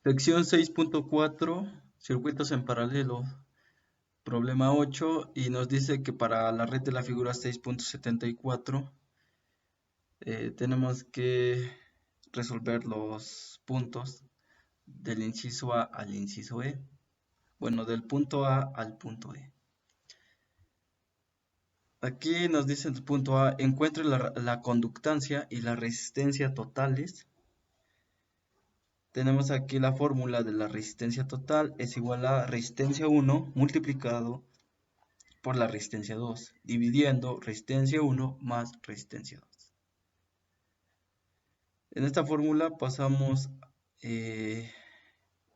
Sección 6.4, circuitos en paralelo, problema 8, y nos dice que para la red de la figura 6.74 tenemos que resolver los puntos del inciso A al inciso E. Bueno, del punto A al punto E. Aquí nos dice el punto A, encuentre la conductancia y la resistencia totales. Tenemos aquí la fórmula de la resistencia total es igual a resistencia 1 multiplicado por la resistencia 2, dividiendo resistencia 1 más resistencia 2. En esta fórmula pasamos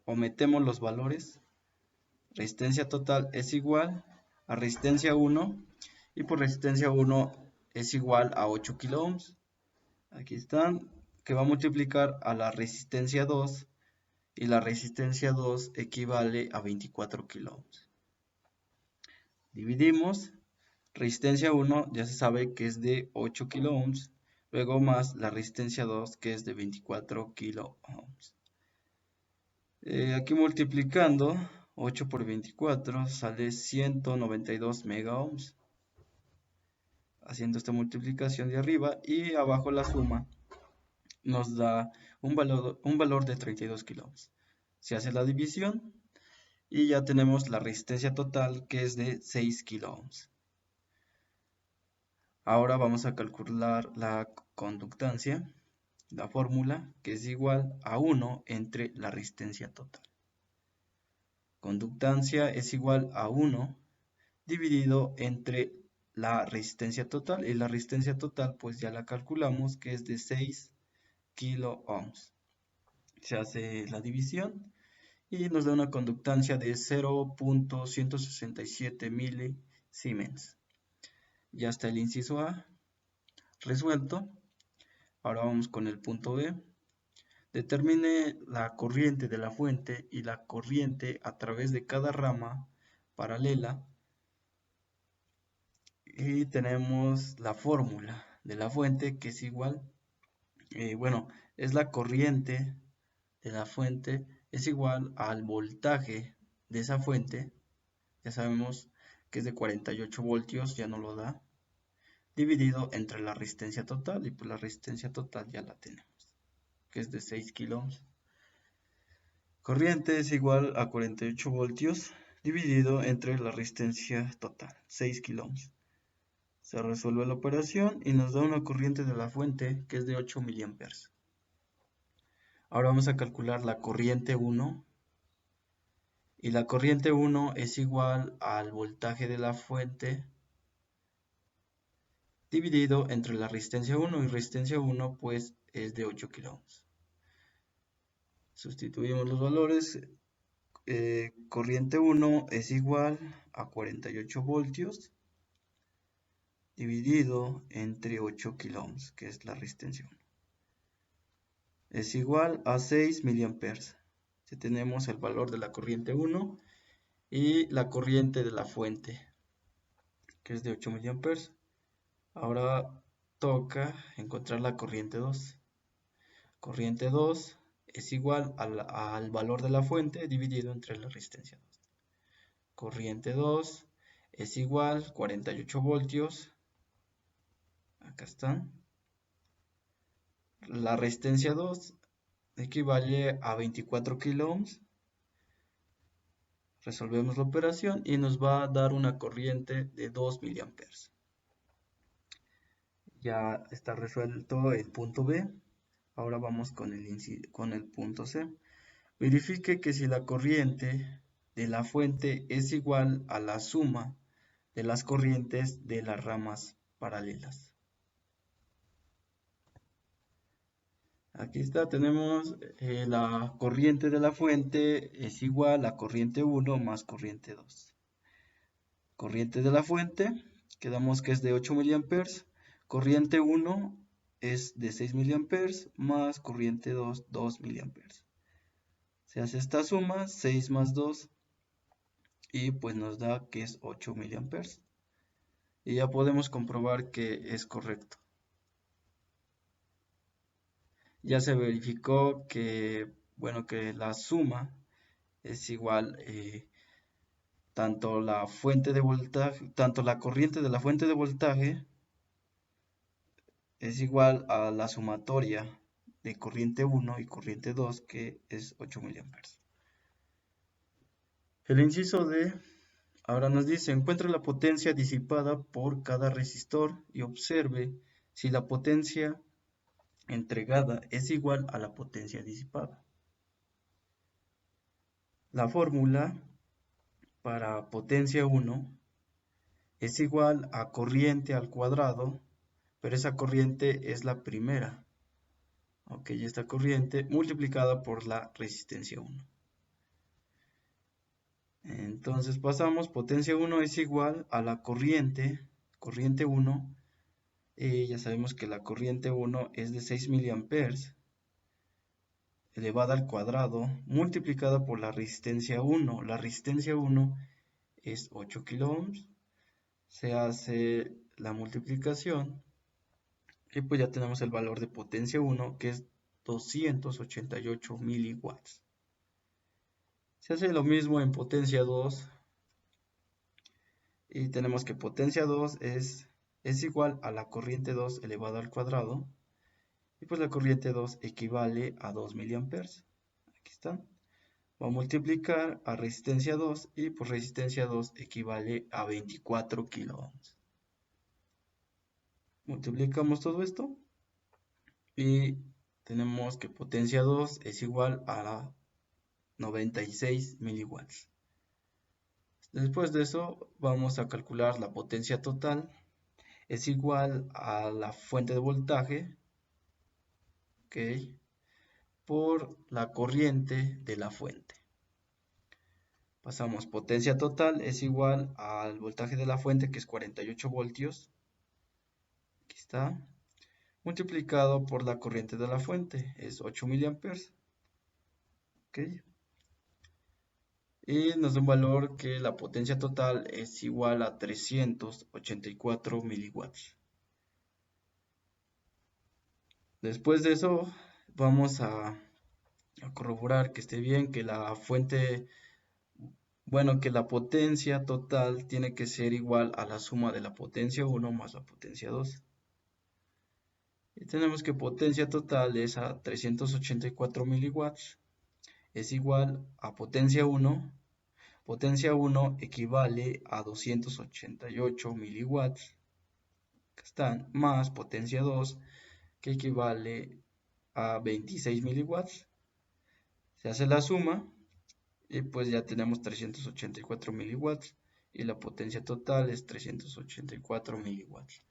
o metemos los valores. Resistencia total es igual a resistencia 1 y por resistencia 1 es igual a 8 kilo ohms. Aquí están, que va a multiplicar a la resistencia 2 y la resistencia 2 equivale a 24 kilo ohms. Dividimos, resistencia 1 ya se sabe que es de 8 kilo ohms, luego más la resistencia 2 que es de 24 kilo ohms. Aquí multiplicando 8 por 24 sale 192 mega ohms. Haciendo esta multiplicación de arriba y abajo la suma nos da un valor de 32 kilo ohms. Se hace la división y ya tenemos la resistencia total que es de 6 kilo ohms. Ahora vamos a calcular la conductancia, la fórmula que es igual a 1 entre la resistencia total. Conductancia es igual a 1 dividido entre la resistencia total, y la resistencia total pues ya la calculamos que es de 6 kilo ohms. Se hace la división y nos da una conductancia de 0.167 milisiemens. Ya está el inciso A resuelto. Ahora vamos con el punto B. Determine la corriente de la fuente y la corriente a través de cada rama paralela. Y tenemos la fórmula de la fuente que es igual, es la corriente de la fuente es igual al voltaje de esa fuente. Ya sabemos que es de 48 voltios, ya no lo da, dividido entre la resistencia total, y pues la resistencia total ya la tenemos, que es de 6 kilo ohms. Corriente es igual a 48 voltios dividido entre la resistencia total, 6 kilo ohms. Se resuelve la operación y nos da una corriente de la fuente que es de 8 miliamperes. Ahora vamos a calcular la corriente 1. Y la corriente 1 es igual al voltaje de la fuente dividido entre la resistencia 1, y resistencia 1 pues es de 8 kilo ohms. Sustituimos los valores. Corriente 1 es igual a 48 voltios dividido entre 8 kilo ohms, que es la resistencia 1. Es igual a 6 miliamperes. Ya tenemos el valor de la corriente 1 y la corriente de la fuente, que es de 8 miliamperes. Ahora toca encontrar la corriente 2. Corriente 2 es igual al valor de la fuente dividido entre la resistencia 2. Corriente 2 es igual a 48 voltios. Acá están. La resistencia 2 equivale a 24 kilo ohms. Resolvemos la operación y nos va a dar una corriente de 2 miliamperes. Ya está resuelto el punto B. Ahora vamos con el punto C. Verifique que si la corriente de la fuente es igual a la suma de las corrientes de las ramas paralelas. Aquí está, tenemos la corriente de la fuente es igual a corriente 1 más corriente 2. Corriente de la fuente, quedamos que es de 8 miliamperes. Corriente 1 es de 6 miliamperes más corriente 2, 2 miliamperes. Se hace esta suma, 6 más 2, y pues nos da que es 8 miliamperes. Y ya podemos comprobar que es correcto. Ya se verificó que bueno, que la suma es igual, tanto la fuente de voltaje, tanto la corriente de la fuente de voltaje es igual a la sumatoria de corriente 1 y corriente 2, que es 8 mA. El inciso D ahora nos dice, encuentra la potencia disipada por cada resistor y observe si la potencia entregada es igual a la potencia disipada. La fórmula para potencia 1 es igual a corriente al cuadrado, pero esa corriente es la primera. Ok, esta corriente multiplicada por la resistencia 1. Entonces pasamos, potencia 1 es igual a la corriente 1. Ya sabemos que la corriente 1 es de 6 mA elevada al cuadrado multiplicada por la resistencia 1. La resistencia 1 es 8 kΩ. Se hace la multiplicación y pues ya tenemos el valor de potencia 1, que es 288 miliwatts. Se hace lo mismo en potencia 2 y tenemos que potencia 2 es igual a la corriente 2 elevado al cuadrado, y pues la corriente 2 equivale a 2 mA. Aquí está. Va a multiplicar a resistencia 2 y pues resistencia 2 equivale a 24 kΩ. Multiplicamos todo esto y tenemos que potencia 2 es igual a 96 miliwatts. Después de eso vamos a calcular la potencia total. Es igual a la fuente de voltaje, ¿ok?, por la corriente de la fuente. Pasamos, potencia total es igual al voltaje de la fuente, que es 48 voltios. Aquí está. Multiplicado por la corriente de la fuente, es 8 mA. ¿Ok? Y nos da un valor que la potencia total es igual a 384 miliwatts. Después de eso vamos a corroborar que esté bien, que la fuente, bueno, que la potencia total tiene que ser igual a la suma de la potencia 1 más la potencia 2. Y tenemos que potencia total es a 384 miliwatts, es igual a potencia 1. Potencia 1 equivale a 288 miliwatts, que están, más potencia 2, que equivale a 26 miliwatts. Se hace la suma y pues ya tenemos 384 miliwatts y la potencia total es 384 miliwatts.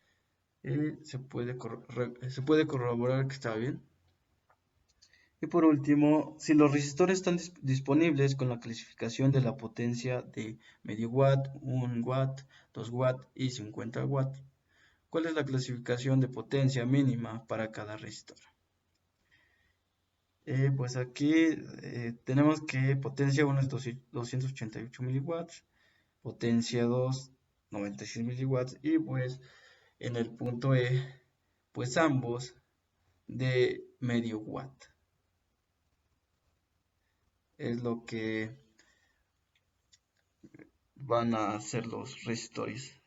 Se puede corroborar que está bien. Y por último, si los resistores están disponibles con la clasificación de la potencia de medio watt, 1 watt, 2 watt y 50 watt, ¿cuál es la clasificación de potencia mínima para cada resistor? Pues aquí tenemos que potencia 1 es 288 miliwatts, potencia 2 96 miliwatts y pues en el punto E, pues ambos de medio watt. Es lo que van a ser los resistores.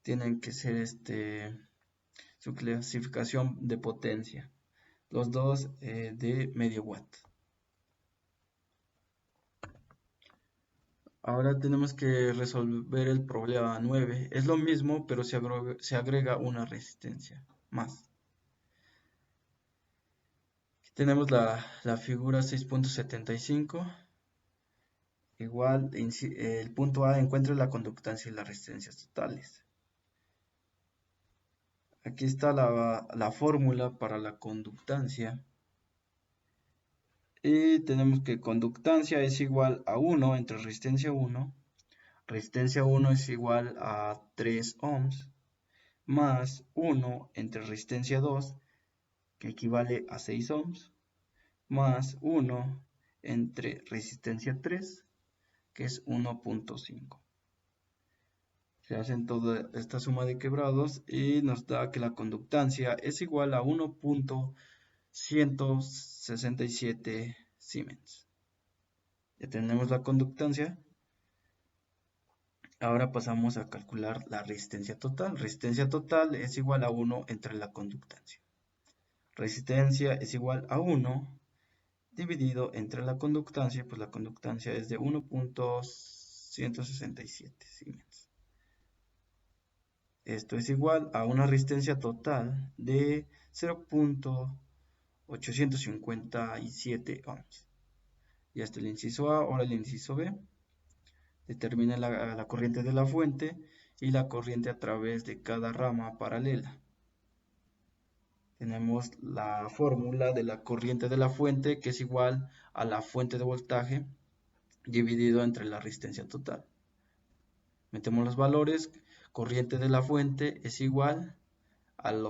Tienen que ser su clasificación de potencia. Los dos de medio watt. Ahora tenemos que resolver el problema 9. Es lo mismo, pero se agrega una resistencia más. Aquí tenemos la figura 6.75. Igual, el punto A encuentra la conductancia y las resistencias totales. Aquí está la fórmula para la conductancia. Y tenemos que conductancia es igual a 1 entre resistencia 1. Resistencia 1 es igual a 3 ohms más 1 entre resistencia 2, que equivale a 6 ohms, más 1 entre resistencia 3, que es 1.5. Se hacen toda esta suma de quebrados y nos da que la conductancia es igual a 1.5 167 Siemens. Ya tenemos la conductancia. Ahora pasamos a calcular la resistencia total. Resistencia total es igual a 1 entre la conductancia. Resistencia es igual a 1 dividido entre la conductancia, pues la conductancia es de 1.167 Siemens. Esto es igual a una resistencia total de 0.857 ohms. Ya está el inciso A, ahora el inciso B. Determina la corriente de la fuente y la corriente a través de cada rama paralela. Tenemos la fórmula de la corriente de la fuente, que es igual a la fuente de voltaje dividido entre la resistencia total. Metemos los valores. Corriente de la fuente es igual al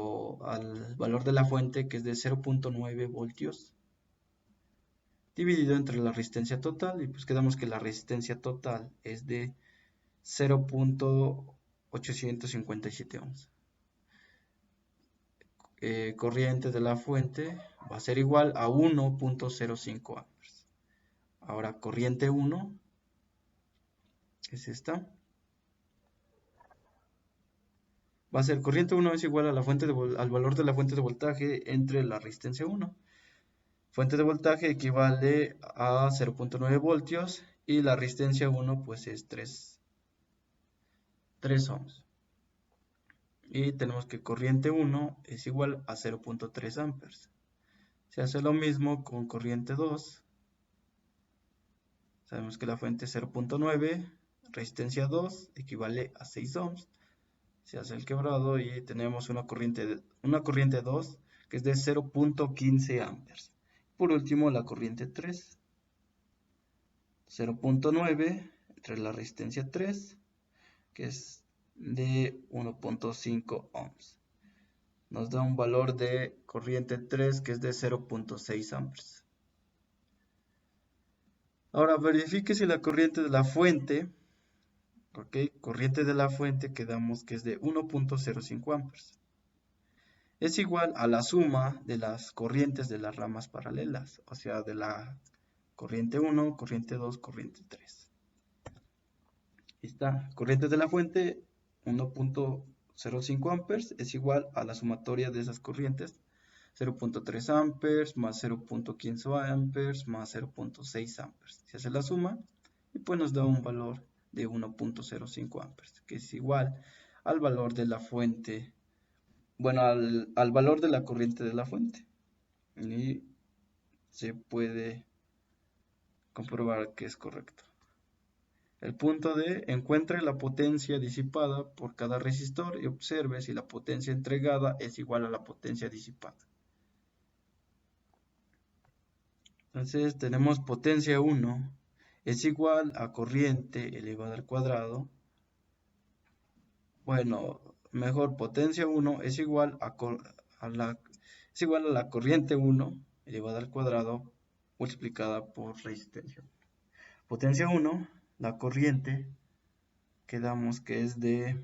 valor de la fuente, que es de 0.9 voltios, dividido entre la resistencia total, y pues quedamos que la resistencia total es de 0.857 ohms. Corriente de la fuente va a ser igual a 1.05 amperes. Ahora corriente 1, que es esta, va a ser corriente 1 es igual a al valor de la fuente de voltaje entre la resistencia 1. Fuente de voltaje equivale a 0.9 voltios y la resistencia 1 pues es 3 ohms. Y tenemos que corriente 1 es igual a 0.3 amperes. Se hace lo mismo con corriente 2. Sabemos que la fuente es 0.9, resistencia 2 equivale a 6 ohms. Se hace el quebrado y tenemos una corriente 2 que es de 0.15 amperes. Por último, la corriente 3, 0.9 entre la resistencia 3, que es de 1.5 ohms. Nos da un valor de corriente 3 que es de 0.6 amperes. Ahora verifique si la corriente de la fuente, corriente de la fuente quedamos que es de 1.05 amperes. Es igual a la suma de las corrientes de las ramas paralelas, o sea, de la corriente 1, corriente 2, corriente 3. Ahí está, corriente de la fuente 1.05 amperes es igual a la sumatoria de esas corrientes, 0.3 amperes más 0.15 amperes más 0.6 amperes. Se hace la suma y pues nos da un valor de 1.05 amperes, que es igual al valor de la fuente, bueno, al valor de la corriente de la fuente. Y se puede comprobar que es correcto. El punto D, encuentre la potencia disipada por cada resistor y observe si la potencia entregada es igual a la potencia disipada. Entonces tenemos potencia 1 es igual a corriente elevada al cuadrado. Bueno, mejor potencia 1 es igual a la corriente 1 elevada al cuadrado multiplicada por resistencia. Potencia 1, la corriente, quedamos que es de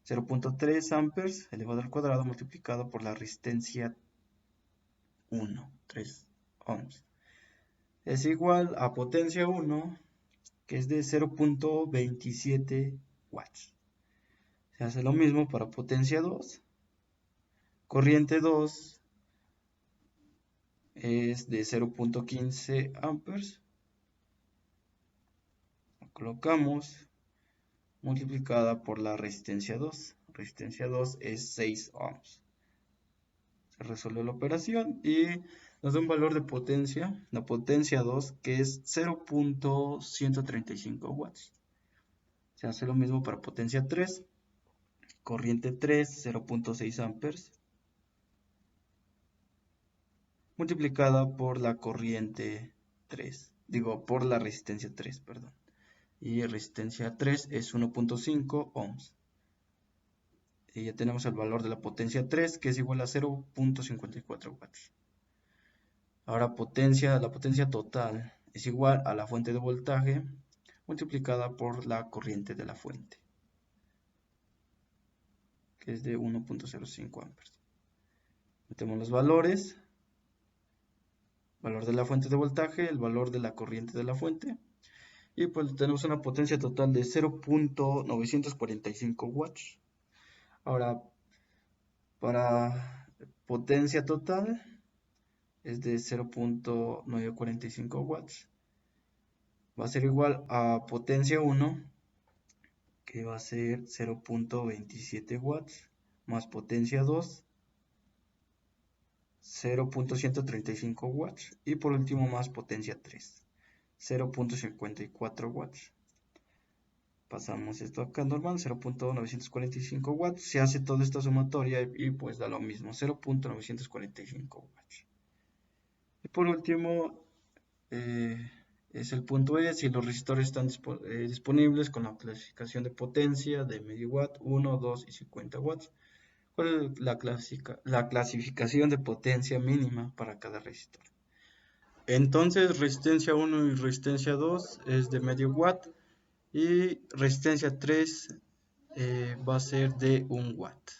0.3 amperes elevado al cuadrado multiplicado por la resistencia 1, 3 ohms. Es igual a potencia 1, que es de 0.27 watts. Se hace lo mismo para potencia 2. Corriente 2 es de 0.15 amperes. Lo colocamos multiplicada por la resistencia 2. Resistencia 2 es 6 ohms. Se resuelve la operación y nos da un valor de potencia, la potencia 2, que es 0.135 watts. Se hace lo mismo para potencia 3. Corriente 3, 0.6 amperes. Multiplicada por la corriente 3. Por la resistencia 3, perdón. Y resistencia 3 es 1.5 ohms. Y ya tenemos el valor de la potencia 3, que es igual a 0.54 watts. Ahora la potencia total es igual a la fuente de voltaje multiplicada por la corriente de la fuente, que es de 1.05 amperes. Metemos los valores. valor de la fuente de voltaje, el valor de la corriente de la fuente. Y pues tenemos una potencia total de 0.945 watts. Ahora, para potencia total es de 0.945 watts. Va a ser igual a potencia 1, que va a ser 0.27 watts, más potencia 2, 0.135 watts. Y por último más potencia 3, 0.54 watts. Pasamos esto acá normal, 0.945 watts. Se hace toda esta sumatoria y pues da lo mismo, 0.945 watts. Y por último, es el punto E, si los resistores están disponibles con la clasificación de potencia de medio watt, 1, 2 y 50 watts. ¿Cuál es la clasificación de potencia mínima para cada resistor? Entonces, resistencia 1 y resistencia 2 es de medio watt y resistencia 3 va a ser de 1 watt.